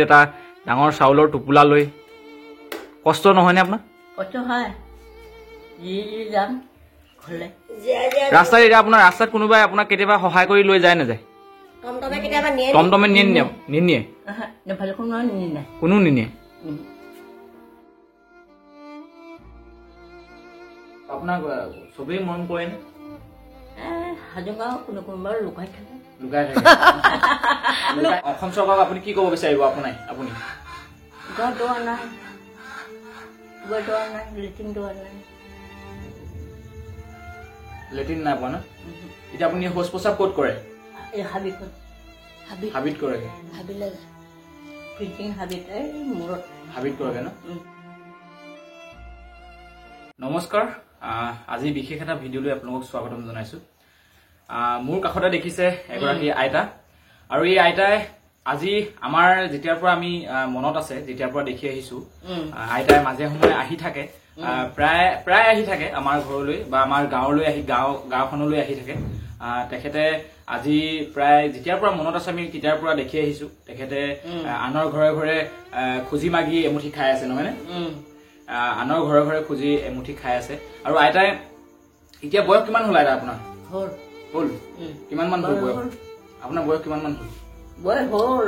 এটা ডাঙৰ চাউলৰ টোপোলা লৈ কষ্ট নহয়নে আপোনাৰ? কষ্ট হয় যাম ঘৰলে ৰাস্তাত এতিয়া আপোনাৰ ৰাস্তাত কোনোবাই আপোনাক কেতিয়াবা সহায় কৰি লৈ যায় নাযায়? টমটমে নিনিয়ে কোনো নিনিয়ে। আপোনাক চবেই মৰম কৰেনে? হাজোঙা কোনো কোনোবা লুকাই থাকে অসম চৰকাৰক আপুনি কি ক'ব বিচাৰিব? আপুনি ঘৰ দুৱাৰ নাই লেট্ৰিন নাই পোৱা ন? এতিয়া আপুনি শৌচ প্ৰস্ৰাৱ ক'ত কৰে? হাবিত কৰে হাবিত কৰে ন? নমস্কাৰ, আজি বিশেষ এটা ভিডিঅ' লৈ আপোনালোকক স্বাগতম জনাইছো। মোৰ কাষতে দেখিছে এগৰাকী আইতা, আৰু এই আইতাই আজি আমাৰ যেতিয়াৰ পৰা আমি মনত আছে, যেতিয়াৰ পৰা দেখি আহিছো, আইতাই মাজে সময়ে আহি থাকে, প্ৰায় আহি থাকে আমাৰ ঘৰলৈ বা আমাৰ গাঁৱলৈ আহি গাঁওখনলৈ আহি থাকে। তেখেতে আজি প্ৰায় যেতিয়াৰ পৰা মনত আছে আমি তেতিয়াৰ পৰা দেখি আহিছো, তেখেতে আনৰ ঘৰে ঘৰে খুজি মাগি এমুঠি খাই আছে, নহয়নে? আনৰ ঘৰে ঘৰে খুজি এমুঠি খাই আছে। আৰু আইতাই এতিয়া বয়স কিমান হ'ল? আইতা আপোনাৰ হ'ল কিমান মান হ'ল বয়স? আপোনাৰ বয়স কিমান মান হ'ল? বয়স হ'ল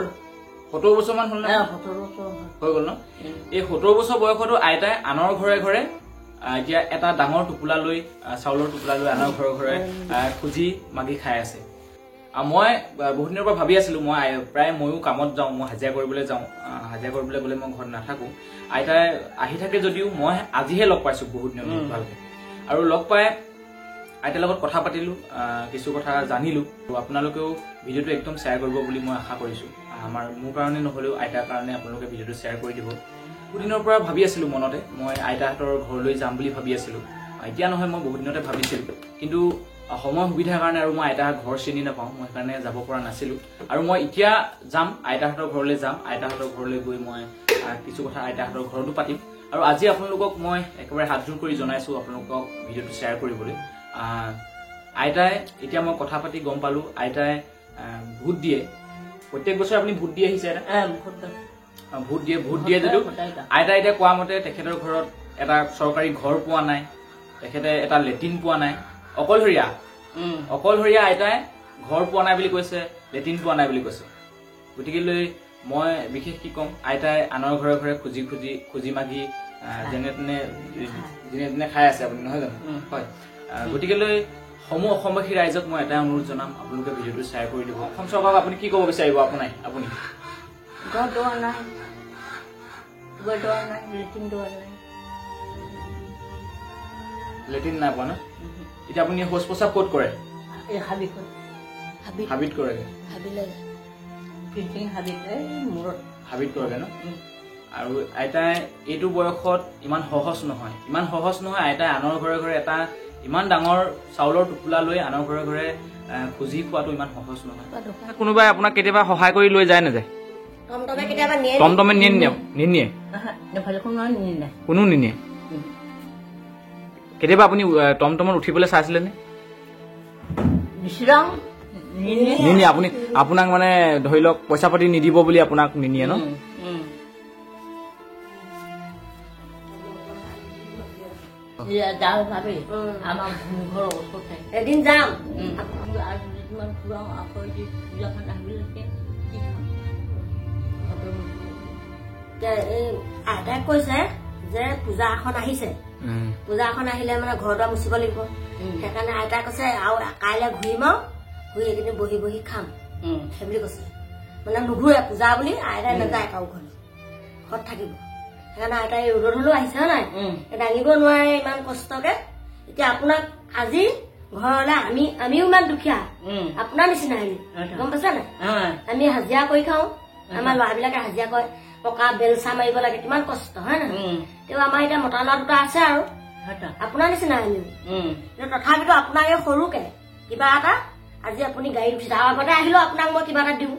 70 বছৰ মান হ'ল নে? 70 বছৰ হৈ গ'ল ন? এই 70 বছৰ বয়সতো আইতাই আনৰ ঘৰে ঘৰে এতিয়া এটা ডাঙৰ টোপোলা লৈ, চাউলৰ টোপোলা লৈ আনৰ ঘৰে ঘৰে খুজি মাগি খাই আছে। আৰু মই বহুত দিনৰ পৰা ভাবি আছিলো, ময়ো কামত যাওঁ, মই হাজিৰা কৰিবলৈ যাওঁ, হাজিৰা কৰিবলৈ গ'লে মই ঘৰত নাথাকো। আইতাই আহি থাকে যদিও মই আজিহে লগ পাইছো বহুত দিনৰ ভালকে, আৰু লগ পাই আইতাৰ লগত কথা পাতিলো, কিছু কথা জানিলো। আপোনালোকেও ভিডিঅ'টো একদম শ্বেয়াৰ কৰিব বুলি মই আশা কৰিছো। মোৰ কাৰণে নহলেও আইতাৰ কাৰণে আপোনালোকে ভিডিঅ'টো শ্বেয়াৰ কৰি দিব। বহুত দিনৰ পৰা ভাবি আছিলো মনতে, মই আইতাহঁতৰ ঘৰলৈ যাম বুলি ভাবি আছিলো। এতিয়া নহয়, মই বহুত দিনতে ভাবিছিলো, কিন্তু সময় সুবিধাৰ কাৰণে আৰু মই আইতাহঁতৰ ঘৰ চিনি নাপাওঁ, মই সেইকাৰণে যাব পৰা নাছিলো। আৰু মই এতিয়া যাম, আইতাহঁতৰ ঘৰলৈ যাম। আইতাহঁতৰ ঘৰলৈ গৈ মই কিছু কথা আইতাহঁতৰ ঘৰতো পাতিম। আৰু আজি আপোনালোকক মই একেবাৰে হাতযোৰ কৰি জনাইছো আপোনালোকক ভিডিঅ'টো শ্বেয়াৰ কৰিবলৈ। আইতাই এতিয়া মই কথা পাতি গম পালো, আইতাই ভোট দিয়ে। প্ৰত্যেক বছৰে আপুনি ভোট দি আহিছে? ভোট দিয়ে যদিও আইতাই এতিয়া কোৱা মতে তেখেতৰ ঘৰত এটা চৰকাৰী ঘৰ পোৱা নাই, তেখেতে এটা লেট্ৰিন পোৱা নাই। অকলশৰীয়া আইতাই ঘৰ পোৱা নাই বুলি কৈছে, লেট্ৰিন পোৱা নাই বুলি কৈছে। গতিকে লৈ মই বিশেষ কি ক'ম, আইতাই আনৰ ঘৰে ঘৰে খুজি মাগি যেনে তেনে খাই আছে, আপুনি নহয় জানো? হয়। গতিকে লৈ সমূহ অসমবাসী ৰাইজক মই এটাই অনুৰোধ জনাম, আপোনালোকে ভিডিঅ'টো শ্বেয়াৰ কৰি দিব। অসম চৰকাৰক আপুনি কি ক'ব বিচাৰিব? আপুনি লেট্ৰিন নাই পোৱা ন? এতিয়া আপুনি শৌচ প্ৰস্ৰাৱ ক'ত কৰে? হাবিত কৰে ন? আৰু আইতাই এইটো বয়সত ইমান সহজ নহয় আইতাই আনৰ ঘৰে ঘৰে এটা ইমান ডাঙৰ চাউলৰ টোপোলা লৈ আনৰ ঘৰে ঘৰে খুজি খোৱাটো ইমান সহজ নহয়। কোনোবাই আপোনাক কেতিয়াবা সহায় কৰি লৈ যায় নাযায়? টমটমে নিনিয়ে কোনো নিনিয়ে। কেতিয়াবা আপুনি টমটমত উঠিবলৈ চাইছিলে নে? নিনিয়ে। আপোনাক মানে ধৰি লওক পইচা পাতি নিদিব বুলি আপোনাক নিনিয়ে ন? এদিন যাম। আইতাই কৈছে যে পূজা এখন আহিছে, পূজা এখন আহিলে মানে ঘৰ দুৱাৰ মুচিব লাগিব। সেইকাৰণে আইতাই কৈছে আৰু কাইলৈ ঘূৰিম, আৰু ঘূৰি এইখিনি বহি বহি খাম সেইবুলি কৈছে। মানে নুঘূৰে পূজা বুলি আইতাই নাযায়, কাৰো ঘৰত থাকিব। সেইকাৰণে আইতাই ৰ'দত হলেও আহিছে নাই, দাঙিব নোৱাৰে ইমান কষ্টকে। এতিয়া আপোনাক আজি ঘৰলৈ আমিও ইমান দুখীয়া, আপোনাৰ নিচিনা আমি, গম পাইছা নাই? আমি হাজিৰা কৰি খাওঁ, আমাৰ ল'ৰাবিলাকে হাজিৰা কৰে, পকা বেলচা মাৰিব লাগে, কিমান কষ্ট হয় নহয়? তেওঁ আমাৰ এতিয়া মতা ল'ৰা দুটা আছে, আৰু আপোনাৰ নিচিনা আমি। তথাপিতো আপোনাক এই সৰুকে কিবা এটা, আজি আপুনি গাড়ীত উঠিছে, আৰু আগতে আহিলেও আপোনাক মই কিবা এটা দিওঁ,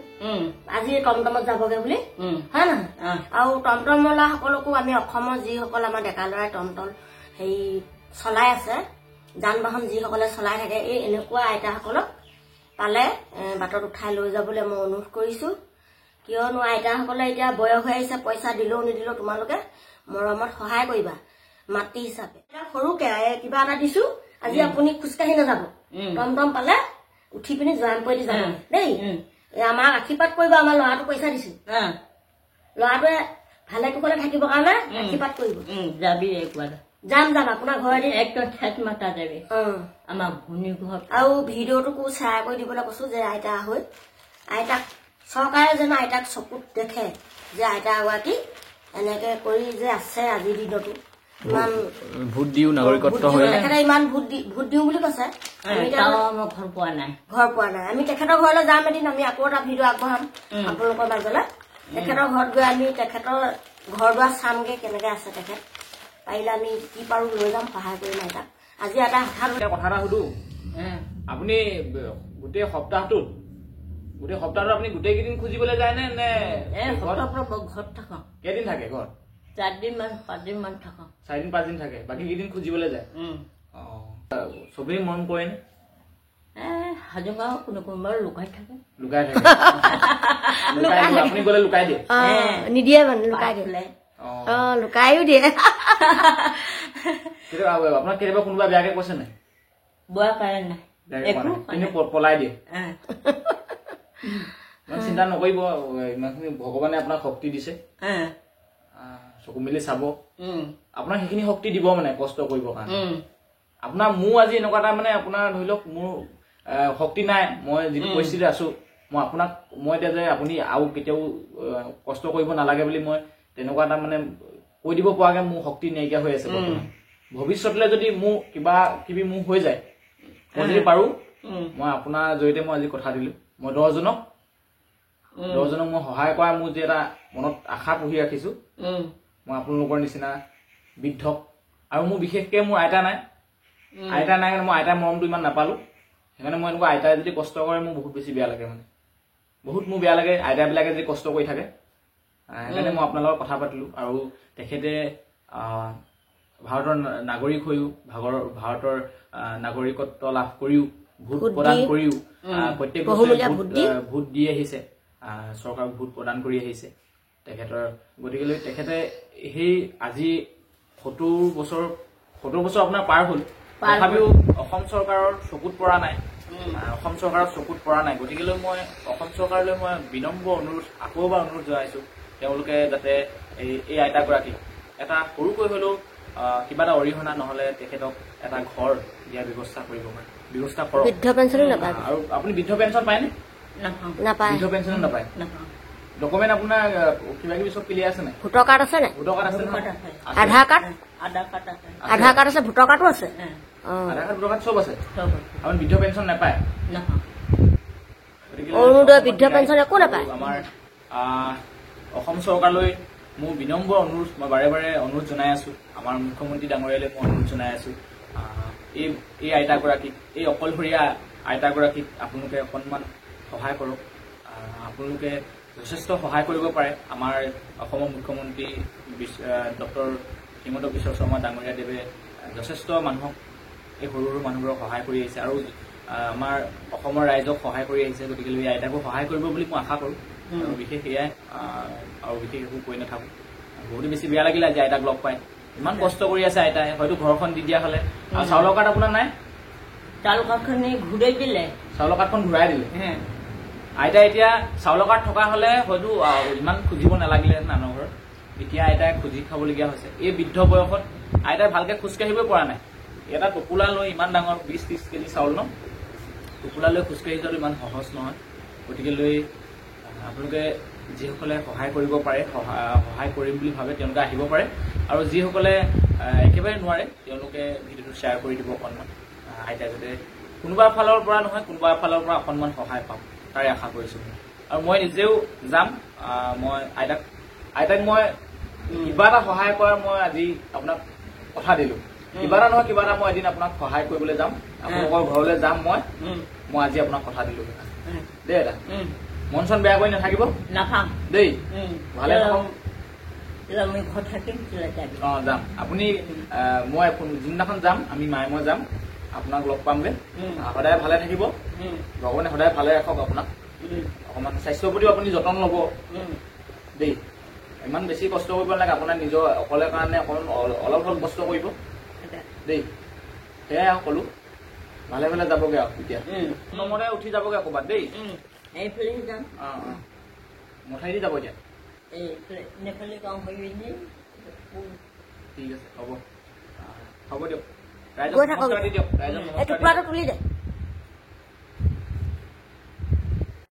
আজি টমটমত যাবগে বুলি, হয় নহয়? আৰু টমটমলা সকলকো আমি অসমৰ যিসকল আমাৰ ডেকা ল'ৰাই টমটম হেৰি চলাই আছে, যান বাহন যিসকলে চলাই থাকে, এই এনেকুৱা আইতাসকলক পালে বাটত উঠাই লৈ যাবলৈ মই অনুৰোধ কৰিছো। কিয়নো আইতাসকলে এতিয়া বয়স হৈ আহিছে, পইচা দিলেও নিদিলেও তোমালোকে মৰমত সহায় কৰিবা মাটি হিচাপে। সৰুকে কিবা এটা দিছো, আজি আপুনি খোজকাঢ়ি নাযাব, টমটম পালে উঠি পিনি জয়মপুৰেদি যাব দেই। আমাক আশীৰ্বাদ কৰিব, আমাৰ ল'ৰাটো পইচা দিছো, ল'ৰাটোৱে ভালে কুশলে থাকিবৰ কাৰণে আশীৰ্বাদ কৰিব। যাবি একবাৰ যাম আপোনাৰ ঘৰতে একদম ঠেট মাতা যাবি আমাৰ ভনী ঘৰত। আৰু ভিডিঅ'টোকো শ্বেয়াৰ কৰি দিবলৈ কৈছো যে আইতা হৈ আইতাক চৰকাৰে যেন আইতাক চকুত দেখে যে আইতা এগৰাকী এনেকে কৰি যে আছে আজিৰ দিনতো। ইমান ভোট দিও নাগৰিকত্ব হৈ তেখেতে ইমান ভোট দিওঁ বুলি কৈছে। ঘৰ পোৱা নাই আমি তেখেতৰ ঘৰলৈ যাম এদিন, আমি আকৌ এটা ভিডিঅ' আগবঢ়াম আপোনালোকৰ মাজলৈ। তেখেতৰ ঘৰত গৈ আমি তেখেতৰ ঘৰ দুৱাৰ চামগে, কেনেকে আছে তেখেত। পাৰিলে আমি কি পাৰো লৈ যাম, সহায় কৰিম আইতাক। আজি এটা কথা এটা সুধো, আপুনি গোটেই সপ্তাহটোত আপুনি গোটেই কেইদিন খুজিবলৈ যায় নে ঘৰত থাকো। কেইদিন থাকে ঘৰত? 4-5 দিন থাকো। 4-5 দিন থাকে, বাকী কেইদিন খুজিবলৈ যায়। চবেই মৰম কৰে নে? হাজোগাঁও কোনোবা লুকাই থাকে। আপুনি গলে লুকাই দিয়ে? নিদিয়ে মানে লুকাই দিয়ে, লুকাইও দিয়ে। আপোনাক কেতিয়াবা কোনোবা বেয়াকে কৈছে নাই? বোৱা পাৰে নাই, পলাই দিয়ে। চিন্তা নকৰিব, ইমানখিনি ভগৱানে আপোনাক শক্তি দিছে, চকু মেলি চাব, আপোনাক সেইখিনি শক্তি দিব মানে কষ্ট কৰিবৰ কাৰণে। আপোনাৰ মোৰ আজি এনেকুৱা এটা মানে আপোনাৰ ধৰি লওক মোৰ শক্তি নাই, মই যিটো পৰিস্থিতিত আছো, মই এতিয়া যে আপুনি আৰু কেতিয়াও কষ্ট কৰিব নালাগে বুলি মই তেনেকুৱা এটা মানে কৈ দিব পৰাকে মোৰ শক্তি নাইকিয়া হৈ আছে বৰ্তমান। ভৱিষ্যতলৈ যদি মোৰ কিবা কিবি মোৰ হৈ যায়, মই যদি পাৰো, মই আপোনাৰ জৰিয়তে মই আজি কথা দিলো, মই 10জনক মই সহায় কৰা মোৰ যে এটা মনত আশা পুহি ৰাখিছো, মই আপোনালোকৰ নিচিনা বৃদ্ধক, আৰু মোৰ বিশেষকে মোৰ আইতা নাই কাৰণে মই আইতাৰ মৰমটো ইমান নাপালো, সেইকাৰণে মই এনেকুৱা আইতাই যদি কষ্ট কৰে মোৰ বহুত বেছি বেয়া লাগে, মানে বহুত মোৰ বেয়া লাগে আইতাবিলাকে যদি কষ্ট কৰি থাকে। সেইকাৰণে মই আপোনাৰ লগত কথা পাতিলো। আৰু তেখেতে ভাৰতৰ নাগৰিক হৈও, ভাৰতৰ নাগৰিকত্ব লাভ কৰিও, ভোট প্ৰদান কৰিও, প্ৰত্যেক বছৰে ভোট দি আহিছে, চৰকাৰক ভোট প্ৰদান কৰি আহিছে তেখেতৰ। গতিকে তেখেতে সেই আজি 70 বছৰ আপোনাৰ পাৰ হ'ল, তথাপিও অসম চৰকাৰৰ চকুত পৰা নাই, গতিকে মই অসম চৰকাৰলৈ মই বিনম্ৰ অনুৰোধ, আকৌ এবাৰ অনুৰোধ জনাইছো, তেওঁলোকে যাতে এই আইতাগৰাকীক এটা সৰুকৈ হলেও কিবা এটা অৰিহণা, নহলে তেখেতক এটা ঘৰ দিয়াৰ ব্যৱস্থা কৰক। বৃদ্ধ পেঞ্চনো নাপায়। আৰু আপুনি বৃদ্ধ পেঞ্চন পায়নে? নাপায়। বৃদ্ধ পেঞ্চনো নাপায়। ডকুমেণ্ট আপোনাৰ কিবা কিবি চব ক্লিয়াৰ আছে নাই? ভোটৰ কাৰ্ড আছে নাই? ভোটৰ কাৰ্ড আছে, আধাৰ কাৰ্ড আছে, ভোটৰ কাৰ্ডো আছে, আধাৰ কাৰ্ড ভোটৰ কাৰ্ড চব আছে। আপুনি বৃদ্ধ পেঞ্চন নাপায়? অৰুণোদয় বৃদ্ধ পেঞ্চন একো নাপায়। আমাৰ অসম চৰকাৰলৈ মোৰ বিনম্ৰ অনুৰোধ, মই বাৰে বাৰে অনুৰোধ জনাই আছো, আমাৰ মুখ্যমন্ত্ৰী ডাঙৰীয়ালৈ মই অনুৰোধ জনাই আছো, এই আইতাগৰাকীক, এই অকলশৰীয়া আইতাগৰাকীক আপোনালোকে অকণমান সহায় কৰক। আপোনালোকে যথেষ্ট সহায় কৰিব পাৰে। আমাৰ অসমৰ মুখ্যমন্ত্ৰী ডক্টৰ হিমন্ত বিশ্ব শৰ্মা ডাঙৰীয়া দেৱে যথেষ্ট মানুহক, এই সৰু সৰু মানুহবোৰক সহায় কৰি আহিছে, আৰু আমাৰ অসমৰ ৰাইজক সহায় কৰি আহিছে। গতিকে এই আইতাকো সহায় কৰিব বুলি মই আশা কৰো। আৰু বিশেষ এয়াই, আৰু বিশেষ একো কৈ নাথাকো। বহুতো বেছি বেয়া লাগিলে আজি আইতাক লগ পাই, ইমান কষ্ট কৰি আছে আইতাই, হয়তো ঘৰখন দি দিয়া হলে। আৰু চাউলৰ কাৰ্ড আপোনাৰ নাই? চাউলৰ কাৰ্ডখন ঘূৰাই দিলে, চাউলৰ কাৰ্ডখন ঘূৰাই দিলে। আইতা এতিয়া চাউলৰ কাৰ্ড থকা হলে হয়তো ইমান খুজিব নালাগিলে নানৰ ঘৰত, এতিয়া আইতাই খুজি খাবলগীয়া হৈছে। এই বৃদ্ধ বয়সত আইতাই ভালকে খোজকাঢ়িবই পৰা নাই। এটা টোপোলা লৈ, ইমান ডাঙৰ 20-30 কেজি চাউল ন, টোপোলা লৈ খোজকাঢ়ি যোৱাটো ইমান সহজ নহয়। গতিকে আপোনালোকে যিসকলে সহায় কৰিব পাৰে, সহায় কৰিম বুলি ভাবে, তেওঁলোকে আহিব পাৰে। আৰু যিসকলে একেবাৰে নোৱাৰে, তেওঁলোকে ভিডিঅ'টো শ্বেয়াৰ কৰি দিব অকণমান, আইতাই যাতে কোনোবা ফালৰ পৰা নহয় কোনোবা ফালৰ পৰা অকণমান সহায় পাম, তাৰে আশা কৰিছো। আৰু মই নিজেও যাম, মই আইতাক মই কিবা এটা সহায় কৰাৰ মই আজি আপোনাক কথা দিলো। কিবা এটা নহয় কিবা এটা মই এদিন আপোনাক সহায় কৰিবলৈ যাম, আপোনালোকৰ ঘৰলৈ যাম। মই আজি আপোনাক কথা দিলো দেই। এটা মন চন বেয়া কৰি নাথাকিব দেই, ভালে থাকক। যাম, আপুনি মই যোনদিনাখন যাম, আমি মায়ে মই যাম, আপোনাক লগ পামগে। সদায় ভালে থাকিব, ভগৱানে সদায় ভালে ৰাখক আপোনাক। অকণমান স্বাস্থ্যৰ প্ৰতিও আপুনি যতন ল'ব দেই ইমান বেছি কষ্ট কৰিব নালাগে আপোনাৰ নিজৰ অকলে কাৰণে অকণমান অলপ অলপ কষ্ট কৰিব দেই সেয়াই আৰু ক'লো ভালে ভালে যাবগৈ আৰু এতিয়া নম্বৰতে উঠি যাবগৈ ক'ৰবাত দেই এইফালে যাম মঠাই দি যাব এতিয়া এইফালে কাম কৰি ঠিক আছে হ'ব হ'ব দিয়ক ৰাইজক গৈ থাকক নমস্কাৰ দি দিয়ক ৰাইজক এই নমস্কাৰ দি টুকুৰাটো তুলি দে